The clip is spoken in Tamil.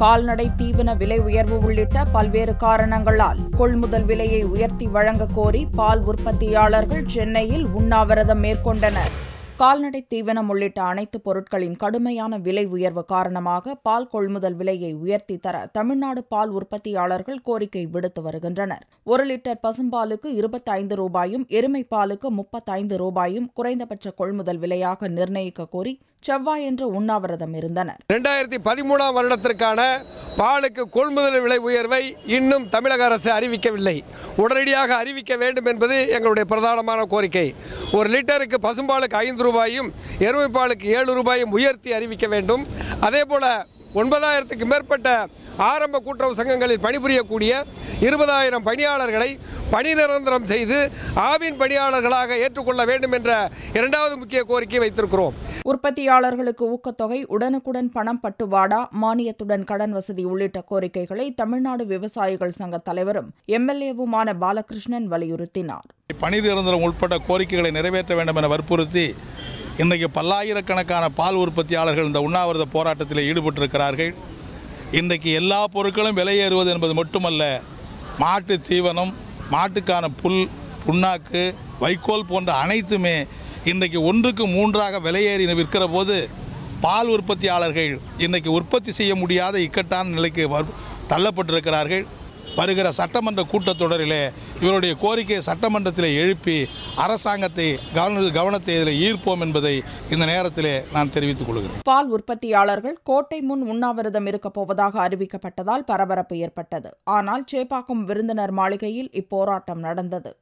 கால்நடை தீவன விலை உயர்வு உள்ளிட்ட பல்வேறு காரணங்களால் கொள்முதல் விலையை உயர்த்தி வழங்க கோரி பால் உற்பத்தியாளர்கள் சென்னையில் உண்ணாவிரதம் மேற்கொண்டனர். கால்நடை தீவனம் உள்ளிட்ட அனைத்து பொருட்களின் கடுமையான விலை உயர்வு காரணமாக பால் கொள்முதல் விலையை உயர்த்தி தர தமிழ்நாடு பால் உற்பத்தியாளர்கள் கோரிக்கை விடுத்து வருகின்றனர். 1 லிட்டர் பசும்பாலுக்கு 25 ரூபாயும் எருமை பாலுக்கு 35 ரூபாயும் குறைந்தபட்ச கொள்முதல் விலையாக நிர்ணயிக்க கோரி செவ்வாயன்று உண்ணாவிரதம் இருந்தனர். 2013 வருடத்திற்கான பாலுக்கு கொள்முதல் விலை உயர்வை இன்னும் தமிழக அரசு அறிவிக்கவில்லை. உடனடியாக அறிவிக்க வேண்டும் என்பது எங்களுடைய பிரதானமான கோரிக்கை. 1 லிட்டருக்கு பசும்பாலுக்கு 5 ரூபாயும் எருமைப்பாலுக்கு 7 ரூபாயும் உயர்த்தி அறிவிக்க வேண்டும். அதேபோல 9000க்கும் மேற்பட்ட ஆரம்ப கூட்டுறவு சங்கங்களில் பணிபுரியக்கூடிய 20,000 பணியாளர்களை பணி நிரந்தரம் செய்து ஆவின் பணியாளர்களாக ஏற்றுக்கொள்ள வேண்டும் என்ற இரண்டாவது முக்கிய கோரிக்கை வைத்திருக்கிறோம். உற்பத்தியாளர்களுக்கு ஊக்கத்தொகை, உடனுக்குடன் பணம் பட்டுவாடா, மானியத்துடன் கடன் வசதி உள்ளிட்ட கோரிக்கைகளை தமிழ்நாடு விவசாயிகள் சங்க தலைவரும் எம்எல்ஏவுமான பாலகிருஷ்ணன் வலியுறுத்தினார். பணி நிரந்தரம் உட்பட்ட கோரிக்கைகளை நிறைவேற்ற வேண்டும் என வற்புறுத்தி இன்றைக்கு பல்லாயிரக்கணக்கான பால் உற்பத்தியாளர்கள் இந்த உண்ணாவிரத போராட்டத்தில் ஈடுபட்டிருக்கிறார்கள். இன்றைக்கு எல்லா பொருட்களும் விலையேறுவது என்பது மட்டுமல்ல, மாட்டு தீவனம், மாட்டுக்கான புல், புண்ணாக்கு, வைக்கோல் போன்ற அனைத்துமே இன்றைக்கு 1க்கு 3ஆக விலையேறி விற்கிற போது பால் உற்பத்தியாளர்கள் இன்றைக்கு உற்பத்தி செய்ய முடியாத இக்கட்டான நிலைக்கு தள்ளப்பட்டிருக்கிறார்கள். வருகிற சட்டமன்ற கூட்டத்தொடரிலே இவருடைய கோரிக்கையை சட்டமன்றத்தில் எழுப்பி அரசாங்கத்தை கவனத்தை இதில் ஈர்ப்போம் என்பதை இந்த நேரத்தில் நான் தெரிவித்துக் கொள்கிறேன். பால் உற்பத்தியாளர்கள் கோட்டை முன் உண்ணாவிரதம் இருக்கப் போவதாக அறிவிக்கப்பட்டதால் பரபரப்பு ஏற்பட்டது. ஆனால் சேப்பாக்கம் விருந்தினர் மாளிகையில் இப்போராட்டம் நடந்தது.